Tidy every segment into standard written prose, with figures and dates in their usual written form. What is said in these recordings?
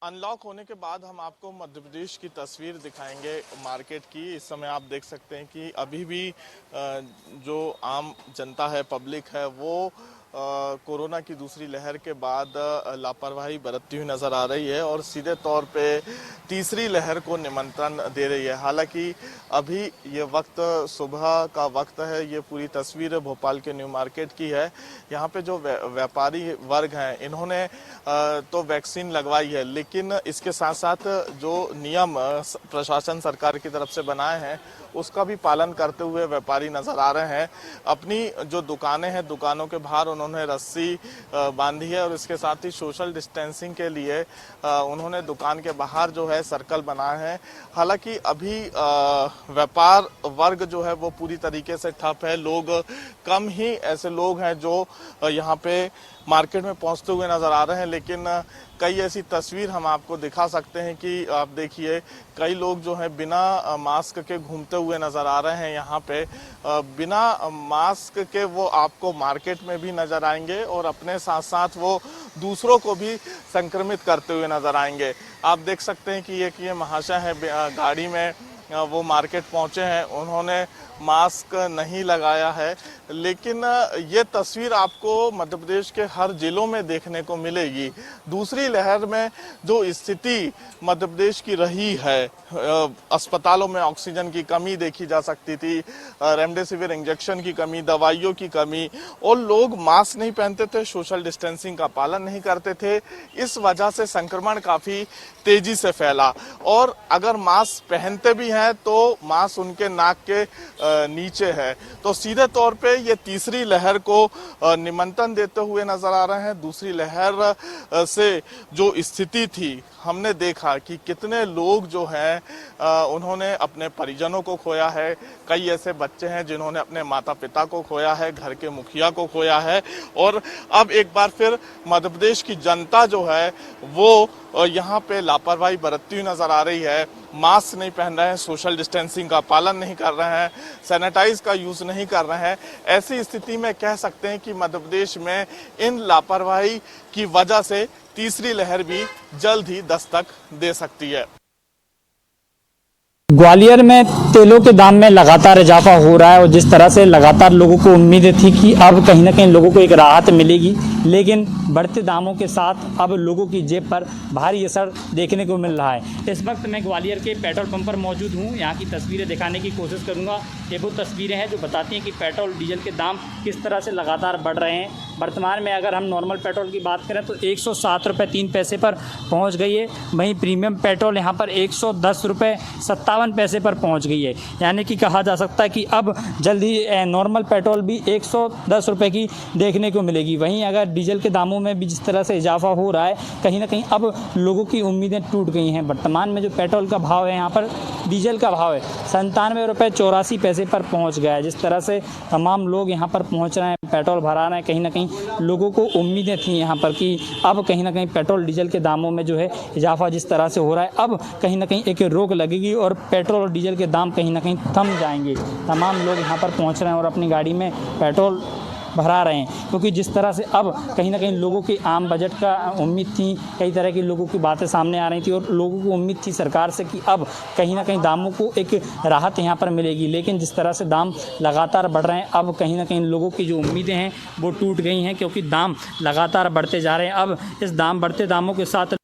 Unlock होने के बाद हम आपको मध्य प्रदेश की तस्वीर दिखाएंगे मार्केट की। इस समय आप देख सकते हैं कि अभी भी जो आम जनता है, पब्लिक है, वो कोरोना की दूसरी लहर के बाद लापरवाही बरतती हुई नजर आ रही है और सीधे तौर पे तीसरी लहर को निमंत्रण दे रही है। हालांकि अभी ये वक्त सुबह का वक्त है। ये पूरी तस्वीर भोपाल के न्यू मार्केट की है। यहाँ पे जो व्यापारी वर्ग हैं, इन्होंने तो वैक्सीन लगवाई है, लेकिन इसके साथ साथ जो नियम प्रशासन सरकार की तरफ से बनाए हैं उसका भी पालन करते हुए व्यापारी नजर आ रहे हैं। अपनी जो दुकानें हैं, दुकानों के बाहर उन्होंने रस्सी बांधी है और इसके साथ ही सोशल डिस्टेंसिंग के लिए उन्होंने दुकान के बाहर जो है सर्कल बनाए हैं। हालांकि अभी व्यापार वर्ग जो है वो पूरी तरीके से ठप है। लोग कम ही ऐसे लोग हैं जो यहाँ पे मार्केट में पहुंचते हुए नजर आ रहे हैं, लेकिन कई ऐसी तस्वीर हम आपको दिखा सकते हैं कि आप देखिए कई लोग जो हैं बिना मास्क के घूमते हुए नजर आ रहे हैं। यहाँ पे बिना मास्क के वो आपको मार्केट में भी नजर आएंगे और अपने साथ साथ वो दूसरों को भी संक्रमित करते हुए नजर आएंगे। आप देख सकते हैं कि ये महाशय है, गाड़ी में वो मार्केट पहुंचे हैं, उन्होंने मास्क नहीं लगाया है, लेकिन ये तस्वीर आपको मध्य प्रदेश के हर जिलों में देखने को मिलेगी। दूसरी लहर में जो स्थिति मध्य प्रदेश की रही है, अस्पतालों में ऑक्सीजन की कमी देखी जा सकती थी, रेमडेसिविर इंजेक्शन की कमी, दवाइयों की कमी, और लोग मास्क नहीं पहनते थे, सोशल डिस्टेंसिंग का पालन नहीं करते थे। इस वजह से संक्रमण काफी तेजी से फैला और अगर मास्क पहनते भी हैं तो मास्क उनके नाक के नीचे है। तो सीधे तौर पे ये तीसरी लहर को निमंत्रण देते हुए नजर आ रहे हैं। दूसरी लहर से जो स्थिति थी, हमने देखा कि कितने लोग जो हैं उन्होंने अपने परिजनों को खोया है। कई ऐसे बच्चे हैं जिन्होंने अपने माता पिता को खोया है, घर के मुखिया को खोया है, और अब एक बार फिर मध्य प्रदेश की जनता जो है वो यहाँ पे लापरवाही बरतती हुई नजर आ रही है। मास्क नहीं पहन रहे हैं, सोशल डिस्टेंसिंग का पालन नहीं कर रहे हैं, सैनिटाइज का यूज नहीं कर रहे हैं। ऐसी स्थिति में कह सकते हैं कि मध्य प्रदेश में इन लापरवाही की वजह से तीसरी लहर भी जल्द ही दस्तक दे सकती है। ग्वालियर में तेलों के दाम में लगातार इजाफा हो रहा है और जिस तरह से लगातार लोगों को उम्मीदें थी कि अब कहीं ना कहीं लोगों को एक राहत मिलेगी, लेकिन बढ़ते दामों के साथ अब लोगों की जेब पर भारी असर देखने को मिल रहा है। इस वक्त मैं ग्वालियर के पेट्रोल पंप पर मौजूद हूँ। यहाँ की तस्वीरें दिखाने की कोशिश करूँगा। ये वो तस्वीरें हैं जो बताती हैं कि पेट्रोल डीजल के दाम किस तरह से लगातार बढ़ रहे हैं। वर्तमान में अगर हम नॉर्मल पेट्रोल की बात करें तो 107 रुपये 3 पैसे पर पहुँच गई है। वहीं प्रीमियम पेट्रोल यहाँ पर 110 रुपये 57 पैसे पर पहुंच गई है। यानी कि कहा जा सकता है कि अब जल्दी नॉर्मल पेट्रोल भी 110 रुपये की देखने को मिलेगी। वहीं अगर डीजल के दामों में भी जिस तरह से इजाफा हो रहा है, कहीं ना कहीं अब लोगों की उम्मीदें टूट गई हैं। वर्तमान में जो पेट्रोल का भाव है, यहाँ पर डीजल का भाव है 97 रुपये 84 पैसे पर पहुँच गया है। जिस तरह से तमाम लोग यहाँ पर पहुँच रहे हैं, पेट्रोल भरा रहे हैं, कहीं ना कहीं लोगों को उम्मीदें थी यहाँ पर कि अब कहीं ना कहीं पेट्रोल डीजल के दामों में जो है इजाफा जिस तरह से हो रहा है, अब कहीं ना कहीं एक रोक लगेगी और पेट्रोल और डीजल के दाम कहीं ना कहीं थम जाएंगे। तमाम लोग यहाँ पर पहुँच रहे हैं और अपनी गाड़ी में पेट्रोल भरा रहे हैं, क्योंकि जिस तरह से अब कहीं ना कहीं लोगों की आम बजट का उम्मीद थी, कई तरह की लोगों की बातें सामने आ रही थी और लोगों को उम्मीद थी सरकार से कि अब कहीं ना कहीं दामों को एक राहत यहाँ पर मिलेगी। लेकिन जिस तरह से दाम लगातार बढ़ रहे हैं, अब कहीं ना कहीं लोगों की जो उम्मीदें हैं वो टूट गई हैं, क्योंकि दाम लगातार बढ़ते जा रहे हैं। अब इस बढ़ते दामों के साथ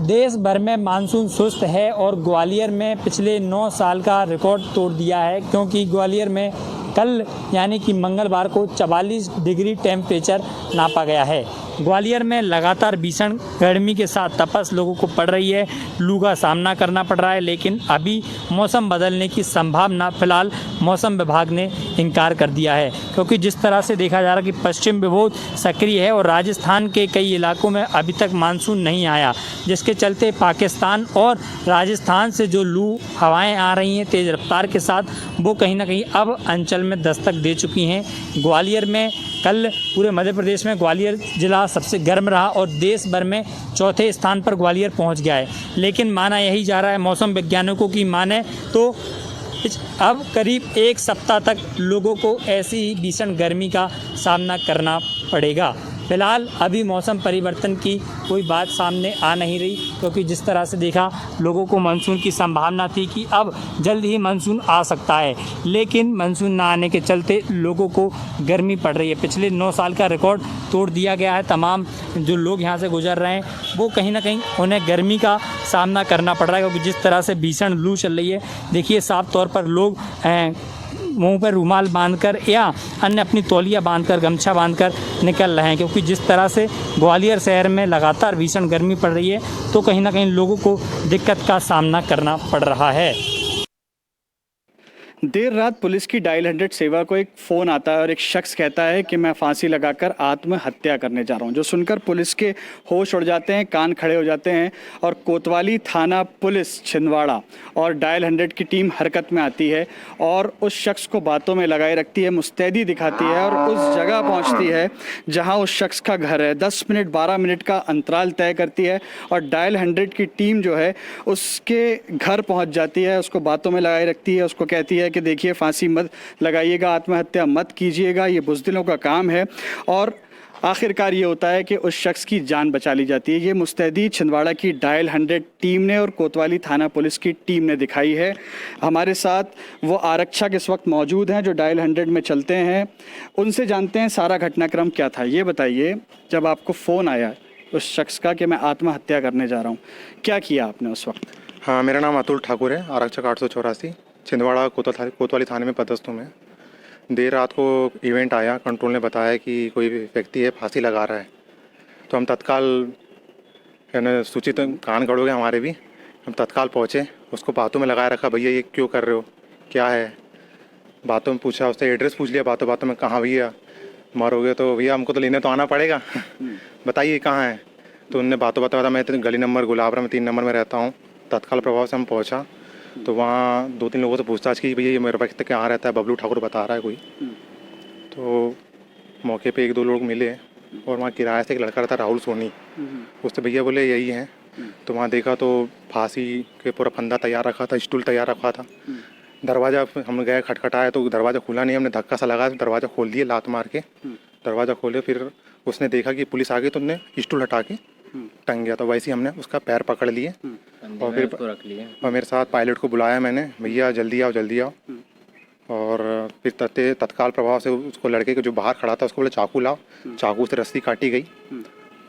देश भर में मानसून सुस्त है और ग्वालियर में पिछले 9 साल का रिकॉर्ड तोड़ दिया है, क्योंकि ग्वालियर में कल यानी कि मंगलवार को 44 डिग्री टेम्परेचर नापा गया है। ग्वालियर में लगातार भीषण गर्मी के साथ तपस लोगों को पड़ रही है, लू का सामना करना पड़ रहा है, लेकिन अभी मौसम बदलने की संभावना फिलहाल मौसम विभाग ने इनकार कर दिया है, क्योंकि जिस तरह से देखा जा रहा है कि पश्चिम विक्षोभ सक्रिय है और राजस्थान के कई इलाकों में अभी तक मानसून नहीं आया, जिसके चलते पाकिस्तान और राजस्थान से जो लू हवाएं आ रही हैं तेज़ रफ्तार के साथ, वो कहीं ना कहीं अब अंचल में दस्तक दे चुकी हैं। ग्वालियर में कल पूरे मध्य प्रदेश में ग्वालियर जिला सबसे गर्म रहा और देश भर में चौथे स्थान पर ग्वालियर पहुंच गया है। लेकिन माना यही जा रहा है, मौसम वैज्ञानिकों की माने तो अब करीब 1 सप्ताह तक लोगों को ऐसी ही भीषण गर्मी का सामना करना पड़ेगा। फिलहाल अभी मौसम परिवर्तन की कोई बात सामने आ नहीं रही, क्योंकि जिस तरह से देखा लोगों को मानसून की संभावना थी कि अब जल्द ही मानसून आ सकता है, लेकिन मानसून ना आने के चलते लोगों को गर्मी पड़ रही है। पिछले 9 साल का रिकॉर्ड तोड़ दिया गया है। तमाम जो लोग यहाँ से गुजर रहे हैं वो कहीं ना कहीं उन्हें गर्मी का सामना करना पड़ रहा है, क्योंकि जिस तरह से भीषण लू चल रही है। देखिए साफ तौर पर लोग मुंह पर रुमाल बांधकर या अन्य अपनी तौलिया बांधकर, गमछा बांधकर निकल रहे हैं, क्योंकि जिस तरह से ग्वालियर शहर में लगातार भीषण गर्मी पड़ रही है तो कहीं ना कहीं लोगों को दिक्कत का सामना करना पड़ रहा है। देर रात पुलिस की डायल 100 सेवा को एक फ़ोन आता है और एक शख्स कहता है कि मैं फांसी लगाकर आत्महत्या करने जा रहा हूं। जो सुनकर पुलिस के होश उड़ जाते हैं, कान खड़े हो जाते हैं और कोतवाली थाना पुलिस छिंदवाड़ा और डायल 100 की टीम हरकत में आती है और उस शख्स को बातों में लगाए रखती है, मुस्तैदी दिखाती है और उस जगह पहुँचती है जहाँ उस शख्स का घर है। 10 मिनट 12 मिनट का अंतराल तय करती है और डायल 100 की टीम जो है उसके घर पहुँच जाती है, उसको बातों में लगाए रखती है, उसको कहती है कि देखिए फांसी मत लगाइएगा, आत्महत्या मत कीजिएगा, ये बुज़दिलों का काम है। और आखिरकार ये होता है कि उस शख्स की जान बचा ली जाती है। ये मुस्तैदी छिंदवाड़ा की डायल 100 टीम ने और कोतवाली थाना पुलिस की टीम ने दिखाई है। हमारे साथ वो आरक्षक इस वक्त मौजूद हैं जो डायल 100 में चलते हैं। उनसे जानते हैं सारा घटनाक्रम क्या था। ये बताइए, जब आपको फ़ोन आया उस शख्स का कि मैं आत्महत्या करने जा रहा हूँ, क्या किया आपने उस वक्त? हाँ, मेरा नाम अतुल ठाकुर है, आरक्षक 884 छिंदवाड़ा कोतवाली थाने में पदस्थ हूँ मैं। देर रात को इवेंट आया, कंट्रोल ने बताया कि कोई व्यक्ति है फांसी लगा रहा है, तो हम तत्काल सूचित कान खड़े हो गए हमारे भी। हम तत्काल पहुँचे, उसको बातों में लगाए रखा, भैया ये क्यों कर रहे हो, क्या है। बातों में पूछा, उससे एड्रेस पूछ लिया बातों बातों में, कहाँ भैया मरोगे तो भैया हमको तो लेने तो आना पड़ेगा बताइए कहाँ है। तो उनने बातों बता, मैं गली नंबर गुलाबरा में 3 नंबर में रहता हूँ। तत्काल प्रभाव से हम पहुँचा तो वहाँ 2-3 लोगों से पूछताछ की, भैया ये मेरे वक्त कहाँ रहता है, बबलू ठाकुर बता रहा है कोई। तो मौके पे 1-2 लोग मिले और वहाँ किराए से एक लड़का रहता राहुल सोनी, उससे भैया बोले यही हैं। तो वहाँ देखा तो फांसी के पूरा फंदा तैयार रखा था, स्टूल तैयार रखा था। दरवाज़ा हम गए, खटखटाया तो दरवाज़ा खुला नहीं, हमने धक्का सा लगाया, दरवाज़ा खोल दिया लात मार के। दरवाज़ा खोले, फिर उसने देखा कि पुलिस आ गई तो उन्होंने स्टूल हटा के टंग गया। तो वैसे ही हमने उसका पैर पकड़ लिए और फिर रख लिए और मेरे साथ पायलट को बुलाया मैंने, भैया जल्दी आओ जल्दी आओ। और फिर तत्काल प्रभाव से उसको लड़के को जो बाहर खड़ा था उसको बोले चाकू लाओ, चाकू से रस्सी काटी गई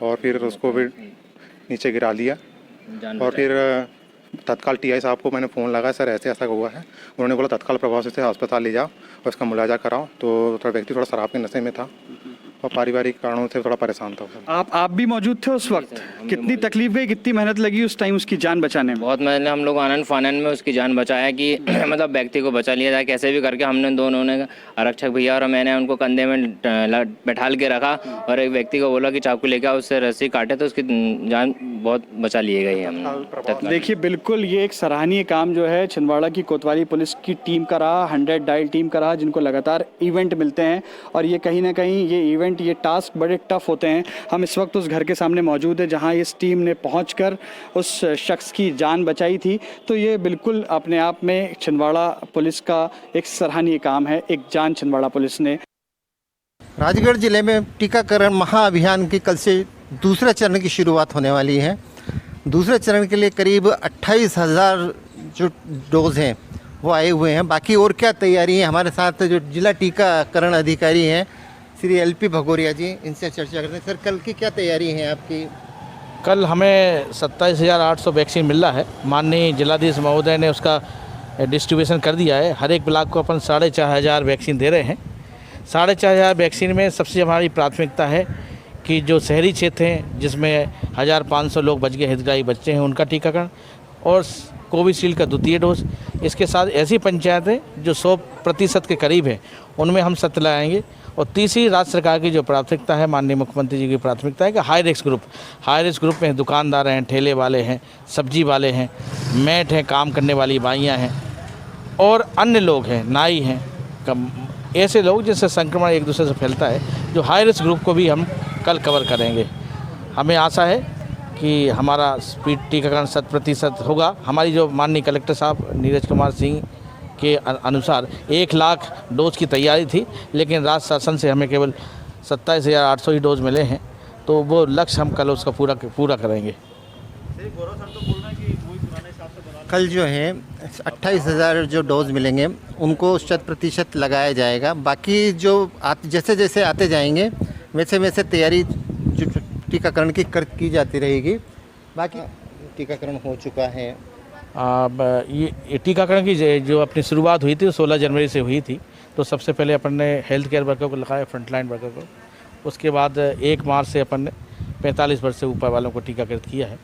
और फिर उसको फिर नीचे गिरा लिया। और फिर तत्काल टीआई साहब को मैंने फ़ोन लगाया, सर ऐसे ऐसा हुआ है। उन्होंने बोला तत्काल प्रभाव से अस्पताल ले जाओ और उसका मुलाजा कराओ। तो व्यक्ति थोड़ा शराब के नशे में था और पारिवारिक कारणों से थोड़ा परेशान था। आप भी मौजूद थे उस वक्त? कितनी तकलीफ गई, कितनी मेहनत लगी उस टाइम उसकी जान बचाने में? बहुत मेहनत, हम लोग आनंद फानंद में उसकी जान बचाया कि मतलब व्यक्ति को बचा लिया जाए कैसे भी करके। हमने दोनों ने, आरक्षक भैया और मैंने, उनको कंधे में बैठाल के रखा और एक व्यक्ति को बोला कि चाकू लेके आओ, उससे रस्सी काटे तो उसकी जान बहुत बचा ली गई है हमने। देखिए बिल्कुल ये एक सराहनीय काम जो है छिंदवाड़ा की कोतवाली पुलिस की टीम का रहा, 100 डायल टीम का रहा, जिनको लगातार इवेंट मिलते हैं और ये कहीं ना कहीं ये इवेंट, ये टास्क बड़े टफ होते हैं। हम इस वक्त उस घर के सामने मौजूद है जहां इस टीम ने पहुंचकर उस शख्स की जान बचाई थी। तो ये बिल्कुल अपने आप में छिंदवाड़ा पुलिस का एक सराहनीय काम है, एक जान छिंदवाड़ा पुलिस ने। राजगढ़ जिले में टीकाकरण महाअभियान की कल से दूसरे चरण की शुरुआत होने वाली है। दूसरे चरण के लिए करीब 28,000 जो डोज हैं वो आए हुए हैं। बाकी और क्या तैयारी है, हमारे साथ जो जिला टीकाकरण अधिकारी हैं श्री LP भगोरिया जी, इनसे चर्चा करते हैं। सर कल की क्या तैयारी है आपकी? कल हमें 27,800 वैक्सीन मिल रहा है। माननीय जिलाधीश महोदय ने उसका डिस्ट्रीब्यूशन कर दिया है। हर एक ब्लॉक को अपन 4,500 वैक्सीन दे रहे हैं। 4,500 वैक्सीन में सबसे हमारी प्राथमिकता है कि जो शहरी क्षेत्र हैं जिसमें 1,500 लोग बच गए, हितग्राही बच्चे हैं, उनका टीकाकरण और कोविशील्ड का द्वितीय डोज। इसके साथ ऐसी पंचायतें जो 100% के करीब है उनमें हम सत्र लगाएंगे। और तीसरी राज्य सरकार की जो प्राथमिकता है, माननीय मुख्यमंत्री जी की प्राथमिकता है कि हाई रिस्क ग्रुप में दुकानदार हैं, ठेले वाले हैं, सब्जी वाले हैं, मेट हैं, काम करने वाली बाइयाँ हैं और अन्य लोग हैं, नाई हैं, ऐसे लोग जिससे संक्रमण एक दूसरे से फैलता है, जो हाई रिस्क ग्रुप को भी हम कल कवर करेंगे। हमें आशा है कि हमारा स्पीड टीकाकरण 100% होगा। हमारी जो माननीय कलेक्टर साहब नीरज कुमार सिंह के अनुसार 1 लाख डोज की तैयारी थी, लेकिन राज्य शासन से हमें केवल 27,800 ही डोज मिले हैं, तो वो लक्ष्य हम कल उसका पूरा करेंगे। कल जो है 28,000 जो डोज मिलेंगे उनको 100% लगाया जाएगा। बाकी जो जैसे जैसे आते जाएंगे वैसे वैसे तैयारी जो टीकाकरण की जाती रहेगी। बाकी टीकाकरण हो चुका है। अब ये टीकाकरण की जो अपनी शुरुआत हुई थी वो 16 जनवरी से हुई थी। तो सबसे पहले अपन ने हेल्थ केयर वर्कर को लगाया, फ्रंटलाइन वर्कर को। उसके बाद 1 मार्च से अपन ने 45 वर्ष से ऊपर वालों को टीकाकृत किया है।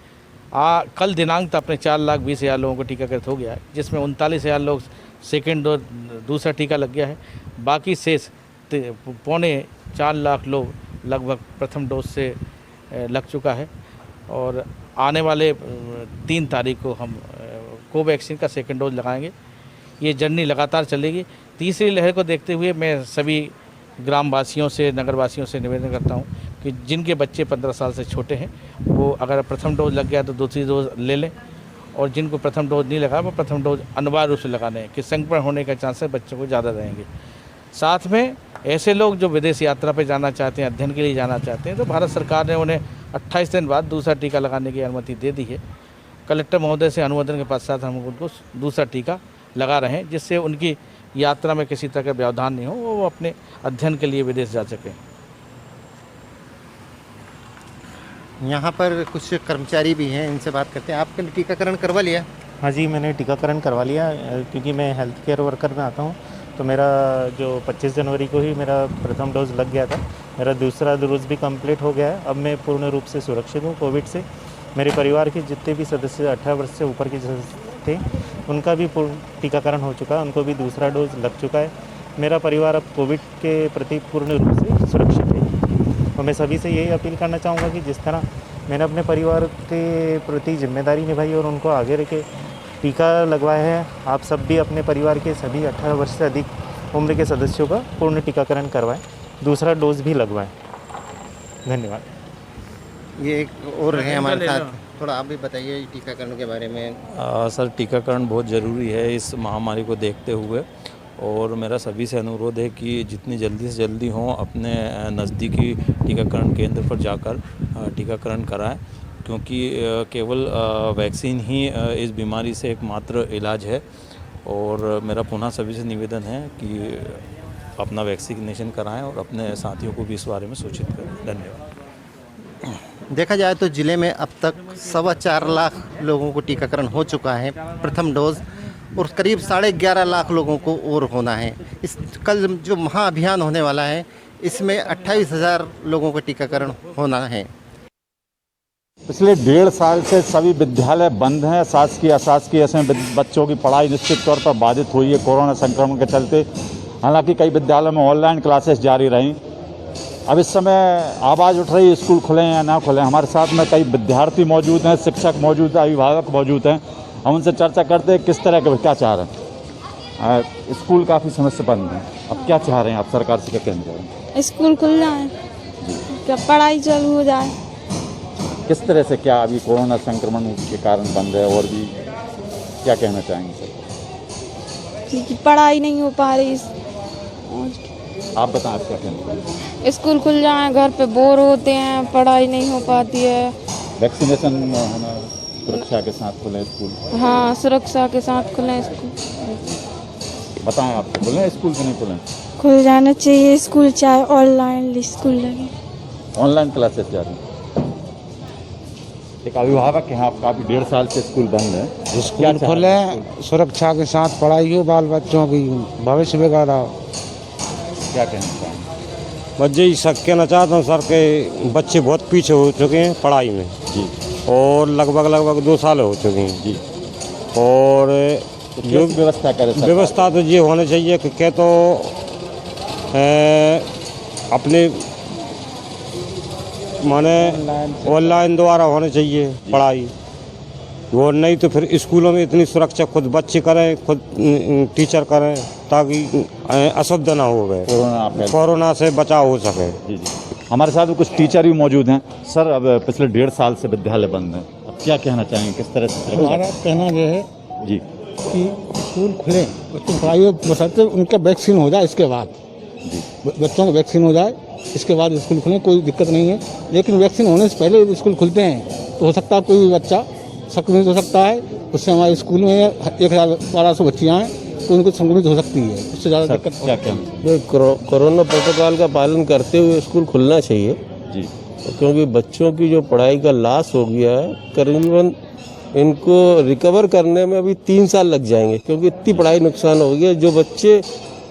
कल दिनांक तक अपने 4,20,000 लोगों को टीकाकृत हो गया है, जिसमें 39,000 लोग सेकेंड डोज दूसरा टीका लग गया है। बाकी शेष 4.25 लाख लोग लगभग प्रथम डोज से लग चुका है। और आने वाले 3 तारीख को हम कोवैक्सीन का सेकेंड डोज लगाएंगे। ये जर्नी लगातार चलेगी। तीसरी लहर को देखते हुए मैं सभी ग्रामवासियों से, नगरवासियों से निवेदन करता हूँ कि जिनके बच्चे 15 साल से छोटे हैं वो अगर प्रथम डोज लग गया तो दूसरी डोज ले लें, और जिनको प्रथम डोज नहीं लगा वो प्रथम डोज अनिवार्य रूप से लगाने हैं कि संक्रमण होने का चांसेस बच्चों को ज़्यादा रहेंगे। साथ में ऐसे लोग जो विदेश यात्रा पर जाना चाहते हैं, अध्ययन के लिए जाना चाहते हैं, तो भारत सरकार ने उन्हें 28 दिन बाद दूसरा टीका लगाने की अनुमति दे दी है। कलेक्टर महोदय से अनुमोदन के पश्चात हम उनको दूसरा टीका लगा रहे हैं, जिससे उनकी यात्रा में किसी तरह का व्यवधान नहीं हो, वो अपने अध्ययन के लिए विदेश जा सकें। यहाँ पर कुछ कर्मचारी भी हैं, इनसे बात करते हैं। आपने टीकाकरण करवा लिया? हाँ जी, मैंने टीकाकरण करवा लिया क्योंकि मैं हेल्थ केयर वर्कर में आता हूँ। तो मेरा जो 25 जनवरी को ही मेरा प्रथम डोज लग गया था, मेरा दूसरा डोज भी कंप्लीट हो गया है। अब मैं पूर्ण रूप से सुरक्षित हूँ कोविड से। मेरे परिवार के जितने भी सदस्य 18 वर्ष से ऊपर के थे उनका भी पूर्ण टीकाकरण हो चुका है, उनको भी दूसरा डोज लग चुका है। मेरा परिवार अब कोविड के प्रति पूर्ण रूप से सुरक्षित है। और मैं सभी से यही अपील करना चाहूँगा कि जिस तरह मैंने अपने परिवार के प्रति जिम्मेदारी निभाई और उनको आगे रख के टीका लगवाया है, आप सब भी अपने परिवार के सभी 18 वर्ष से अधिक उम्र के सदस्यों का पूर्ण टीकाकरण करवाएं, दूसरा डोज भी लगवाएं। धन्यवाद। ये एक और है हमारे साथ, थोड़ा आप भी बताइए टीकाकरण के बारे में। सर, टीकाकरण बहुत ज़रूरी है इस महामारी को देखते हुए, और मेरा सभी से अनुरोध है कि जितनी जल्दी से जल्दी हो अपने नज़दीकी टीकाकरण केंद्र पर जाकर टीकाकरण कराएं, क्योंकि केवल वैक्सीन ही इस बीमारी से एकमात्र इलाज है। और मेरा पुनः सभी से निवेदन है कि अपना वैक्सीनेशन कराएं और अपने साथियों को भी इस बारे में सूचित करें। धन्यवाद। देखा जाए तो ज़िले में अब तक 4.25 लाख लोगों को टीकाकरण हो चुका है प्रथम डोज, और करीब 11.5 लाख लोगों को और होना है। इस कल जो महाअभियान होने वाला है इसमें 28,000 लोगों का टीकाकरण होना है। पिछले 1.5 साल से सभी विद्यालय बंद हैं। शासकीय अशासकीय ऐसे बच्चों की पढ़ाई निश्चित तौर पर बाधित हुई है कोरोना संक्रमण के चलते। हालांकि कई विद्यालयों में ऑनलाइन क्लासेस जारी रहीं। अब इस समय आवाज़ उठ रही है स्कूल खुलें या ना खुलें। हमारे साथ में कई विद्यार्थी मौजूद हैं, शिक्षक मौजूद हैं, अभिभावक मौजूद हैं। हम उनसे चर्चा करते हैं किस तरह के क्या चाह रहे हैं। स्कूल काफ़ी समय से बंद हैं, अब क्या चाह रहे हैं आप सरकार से, क्या कहना चाह रहे हैं? स्कूल खुल जाए, क्या पढ़ाई चालू हो जाए। किस तरह से, क्या अभी कोरोना संक्रमण के कारण बंद है, और भी क्या कहना चाहेंगे सर? क्योंकि पढ़ाई नहीं हो पा रही। आप बताएं, आप क्या कहना चाहेंगे? स्कूल खुल जाए, घर पे बोर होते हैं, पढ़ाई नहीं हो पाती है। वैक्सीनेशन होना, सुरक्षा के साथ खुले स्कूल। हाँ, सुरक्षा के साथ खुले स्कूल। बताएं, आप खुले स्कूल के नहीं खुले? खुल जाना चाहिए स्कूल, चाहे ऑनलाइन स्कूल लगे। ऑनलाइन क्लासेस जा रही हैं। एक अभिभावक हैं आप, काफ़ी 1.5 साल से स्कूल बंद है। स्कूल खुले, सुरक्षा के साथ पढ़ाई हो, बाल बच्चों की भविष्य बिगाड़ा। क्या कहना चाहेंगे? बस यही कहना चाहता हूँ सर के बच्चे बहुत पीछे हो चुके हैं पढ़ाई में जी, और लगभग 2 साल हो चुके हैं जी। और जो व्यवस्था करे, व्यवस्था तो ये होनी चाहिए कि क्या तो अपने माने ऑनलाइन द्वारा होने चाहिए पढ़ाई, वो नहीं तो फिर स्कूलों में इतनी सुरक्षा खुद बच्चे करें, खुद टीचर करें, ताकि असुविधा ना हो गए, कोरोना से बचाव हो सके। जी जी। हमारे साथ कुछ टीचर भी मौजूद हैं। सर, अब पिछले 1.5 साल से विद्यालय बंद हैं, अब क्या कहना चाहेंगे, किस तरह से? हमारा कहना यह है जी कि स्कूल खुले, बच्चों पढ़ाई बशर्ते उनका वैक्सीन हो जाए, इसके बाद बच्चों का वैक्सीन हो जाए इसके बाद स्कूल खुले, कोई दिक्कत नहीं है। लेकिन वैक्सीन होने से पहले स्कूल खुलते हैं तो हो सकता है कोई बच्चा संक्रमित हो सकता है, उससे हमारे स्कूल में 1200 बच्चियाँ हैं तो उनको संक्रमित हो सकती है, उससे ज़्यादा दिक्कत क्या कोरोना प्रोटोकॉल का पालन करते हुए स्कूल खुलना चाहिए जी, क्योंकि बच्चों की जो पढ़ाई का लॉस हो गया है करीबन इनको रिकवर करने में अभी 3 साल लग जाएंगे, क्योंकि इतनी पढ़ाई नुकसान हो गई है। जो बच्चे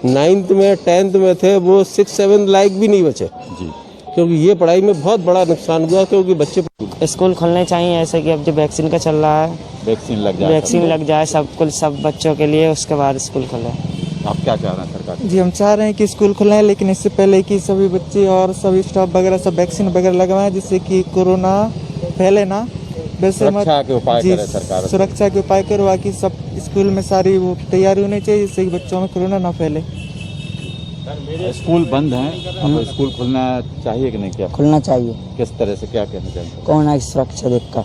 9th में 10th में थे वो 6-7 लाइक भी नहीं बचे जी, क्योंकि ये पढ़ाई में बहुत बड़ा नुकसान हुआ, क्योंकि बच्चे स्कूल खुलने चाहिए ऐसे कि अब जो वैक्सीन का चल रहा है वैक्सीन लग जाए सब बच्चों के लिए, उसके बाद स्कूल खुले। आप क्या चाह रहे हैं सरकार से? जी हम चाह रहे हैं कि स्कूल खुलें, लेकिन इससे पहले कि सभी बच्चे और सभी स्टाफ वगैरह सब वैक्सीन वगैरह लगवाएं, जिससे कि कोरोना फैले ना। वैसे सुरक्षा के उपाय करे सरकार, सुरक्षा के उपाय करो, बाकी सब स्कूल में सारी वो तैयारी होनी चाहिए जिससे कि बच्चों में कोरोना ना फैले। स्कूल बंद हैं, अब स्कूल खुलना चाहिए कि नहीं? क्या खुलना चाहिए? किस तरह से, क्या कहना चाहते हैं? कोरोना की सुरक्षा देखकर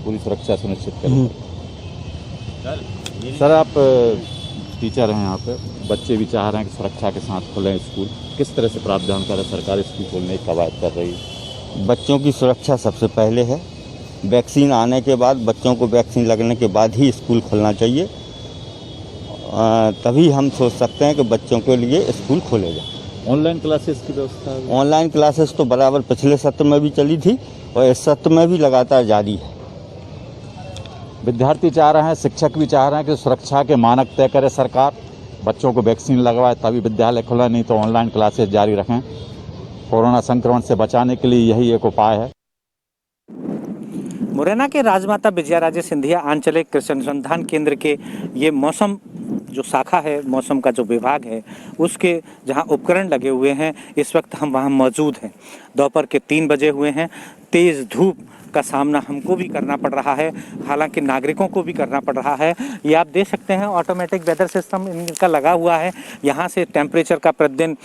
पूरी सुरक्षा सुनिश्चित करें। सर आप टीचर हैं यहाँ पे, बच्चे भी चाह रहे हैं कि सुरक्षा के साथ खुलें स्कूल, किस तरह से प्रावधान करे सरकार स्कूल खोलने की कवायद कर रही है? बच्चों की सुरक्षा सबसे पहले है। वैक्सीन आने के बाद, बच्चों को वैक्सीन लगने के बाद ही स्कूल खुलना चाहिए, तभी हम सोच सकते हैं कि बच्चों के लिए स्कूल खोलेगा। ऑनलाइन क्लासेस की व्यवस्था? ऑनलाइन क्लासेस तो बराबर पिछले सत्र में भी चली थी और इस सत्र में भी लगातार जारी है। विद्यार्थी चाह रहे हैं, शिक्षक भी चाह रहे हैं कि सुरक्षा के मानक तय करे सरकार, बच्चों को वैक्सीन लगवाए तभी विद्यालय खुला, नहीं तो ऑनलाइन क्लासेस जारी रखें। कोरोना संक्रमण से बचाने के लिए यही एक उपाय है। मुरैना के राजमाता विजयाराजे सिंधिया आंचलिक कृषि अनुसंधान केंद्र के ये मौसम जो शाखा है, मौसम का जो विभाग है, उसके जहां उपकरण लगे हुए हैं, इस वक्त हम वहां मौजूद हैं। दोपहर के 3 बजे हुए हैं। तेज़ धूप का सामना हमको भी करना पड़ रहा है, हालांकि नागरिकों को भी करना पड़ रहा है। ये आप देख सकते हैं ऑटोमेटिक वेदर सिस्टम इनका लगा हुआ है, यहाँ से टेम्परेचर का प्रतिदिन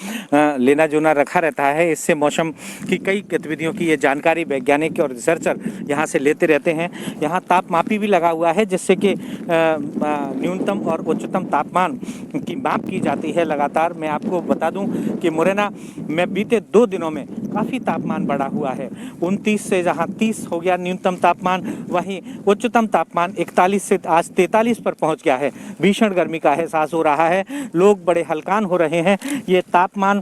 लेना जोना रखा रहता है। इससे मौसम की कई गतिविधियों की ये जानकारी वैज्ञानिक और रिसर्चर यहाँ से लेते रहते हैं। यहाँ तापमापी भी लगा हुआ है, जिससे कि न्यूनतम और उच्चतम तापमान की माप की जाती है लगातार। मैं आपको बता दूं कि मुरैना में बीते 2 दिनों में काफ़ी तापमान बढ़ा हुआ है। 29 से जहां 30 हो गया न्यूनतम तापमान, वहीं उच्चतम तापमान 41 से आज 43 पर पहुंच गया है। भीषण गर्मी का एहसास हो रहा है, लोग बड़े हलकान हो रहे हैं। ये तापमान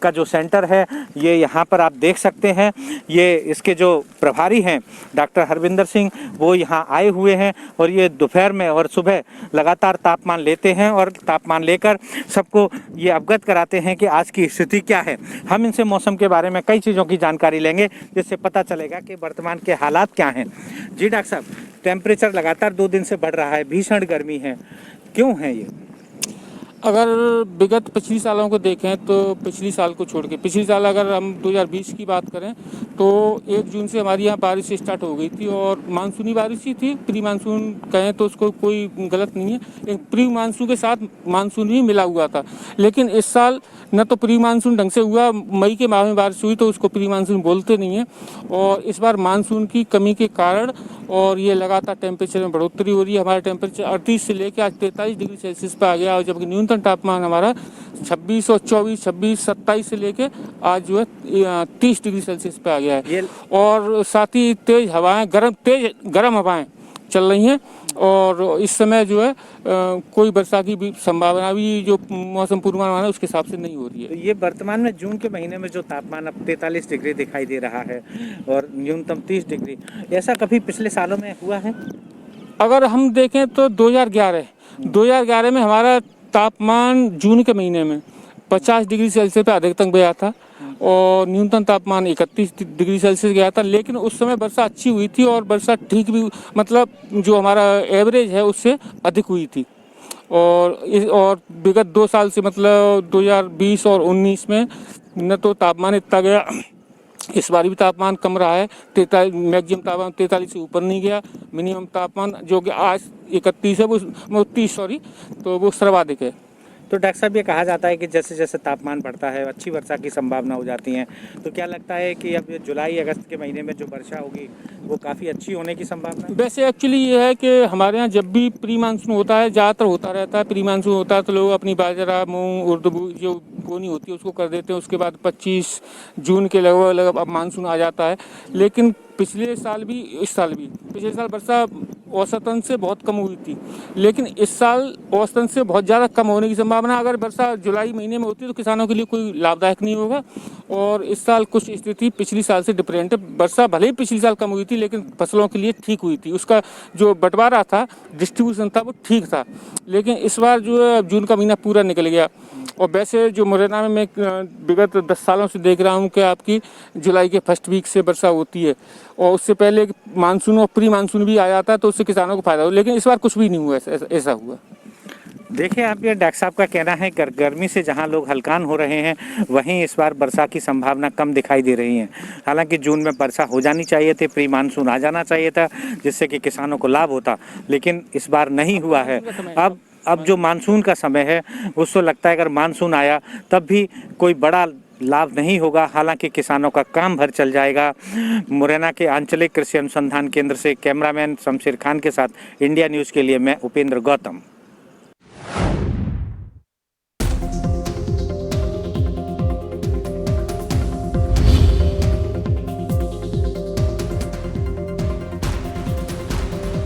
का जो सेंटर है, ये यहाँ पर आप देख सकते हैं। ये इसके जो प्रभारी हैं डॉक्टर हरविंदर सिंह, वो यहाँ आए हुए हैं और ये दोपहर में और सुबह लगातार तापमान लेते हैं और तापमान लेकर सबको ये अवगत कराते हैं कि आज की स्थिति क्या है। हम इनसे मौसम के बारे में कई चीज़ों की जानकारी लेंगे, जिससे पता चलेगा कि वर्तमान के हालात क्या हैं। जी डॉक्टर साहब, टेम्परेचर लगातार 2 दिन से बढ़ रहा है, भीषण गर्मी है, क्यों है ये? अगर विगत पिछली सालों को देखें तो पिछली साल को छोड़ के पिछली साल अगर हम 2020 की बात करें तो 1 जून से हमारी यहाँ बारिश स्टार्ट हो गई थी और मानसूनी बारिश ही थी। प्री मानसून कहें तो उसको कोई गलत नहीं है, एक प्री मानसून के साथ मानसून ही मिला हुआ था। लेकिन इस साल न तो प्री मानसून ढंग से हुआ, मई के माह में बारिश हुई तो उसको प्री मानसून बोलते नहीं है, और इस बार मानसून की कमी के कारण और ये लगातार टेम्परेचर में बढ़ोतरी हो रही है। हमारा टेम्परेचर 38 से लेकर आज 43 डिग्री सेल्सियस पर आ गया, और जबकि न्यूनतम तापमान हमारा 26 और 24, 26, 27 से लेके आज जो है 30 डिग्री सेल्सियस पे आ गया है। और साथ ही तेज हवाएं, गर्म हवाएं चल रही हैं, और इस समय जो है कोई वर्षा की भी संभावना भी जो मौसम पूर्वानुमान है उसके हिसाब से नहीं हो रही है। तो ये वर्तमान में जून के महीने में जो तापमान अब 43 डिग्री दिखाई दे रहा है और न्यूनतम 30 डिग्री, ऐसा कभी पिछले सालों में हुआ है? अगर हम देखें तो 2011 में हमारा तापमान जून के महीने में 50 डिग्री सेल्सियस पे अधिकतम गया था और न्यूनतम तापमान 31 डिग्री सेल्सियस गया था। लेकिन उस समय वर्षा अच्छी हुई थी और वर्षा ठीक भी, मतलब जो हमारा एवरेज है उससे अधिक हुई थी। और विगत 2 साल से मतलब 2020 और 19 में न तो तापमान इतना गया, इस बार भी तापमान कम रहा है। 43 मैक्सिमम तापमान 43 से ऊपर नहीं गया। मिनिमम तापमान जो कि आज 31 है वो 30 तो वो सर्वाधिक है। तो डॉक्टर साहब, ये कहा जाता है कि जैसे जैसे तापमान बढ़ता है अच्छी वर्षा की संभावना हो जाती है, तो क्या लगता है कि अब जुलाई अगस्त के महीने में जो वर्षा होगी वो काफ़ी अच्छी होने की संभावना है? वैसे एक्चुअली ये है कि हमारे यहाँ जब भी प्री मानसून होता है, ज़्यादातर होता रहता है प्री मानसून होता है, तो लोग अपनी बाजरा, मूंग, उर्द जो बोनी होती है उसको कर देते हैं, उसके बाद 25 जून के लगभग अब मानसून आ जाता है। लेकिन पिछले साल भी इस साल भी पिछले साल वर्षा औसतन से बहुत कम हुई थी, लेकिन इस साल औसतन से बहुत ज़्यादा कम होने की संभावना। अगर वर्षा जुलाई महीने में होती तो किसानों के लिए कोई लाभदायक नहीं होगा। और इस साल कुछ स्थिति पिछली साल से डिफरेंट है। वर्षा भले ही पिछली साल कम हुई थी लेकिन फसलों के लिए ठीक हुई थी, उसका जो बंटवारा था, डिस्ट्रीब्यूशन था, वो ठीक था। लेकिन इस बार जो है जून का महीना पूरा निकल गया। और वैसे जो मुरैना में मैं विगत 10 सालों से देख रहा हूँ कि आपकी जुलाई के फर्स्ट वीक से वर्षा होती है और उससे पहले मानसून और प्री मानसून भी आ जाता है, तो उससे किसानों को फायदा हो। लेकिन इस बार कुछ भी नहीं हुआ, ऐसा हुआ। देखिए, आप ये डॉक्टर साहब का कहना है गर्मी से जहां लोग हलकान हो रहे हैं वहीं इस बार वर्षा की संभावना कम दिखाई दे रही है। हालांकि जून में वर्षा हो जानी चाहिए थी, प्री मानसून आ जाना चाहिए था जिससे कि किसानों को लाभ होता, लेकिन इस बार नहीं हुआ है। अब जो मानसून का समय है उसको लगता है अगर मानसून आया तब भी कोई बड़ा लाभ नहीं होगा। हालांकि किसानों का काम भर चल जाएगा। मुरैना के आंचलिक कृषि अनुसंधान केंद्र से कैमरामैन शमशेर खान के साथ इंडिया न्यूज़ के लिए मैं उपेंद्र गौतम।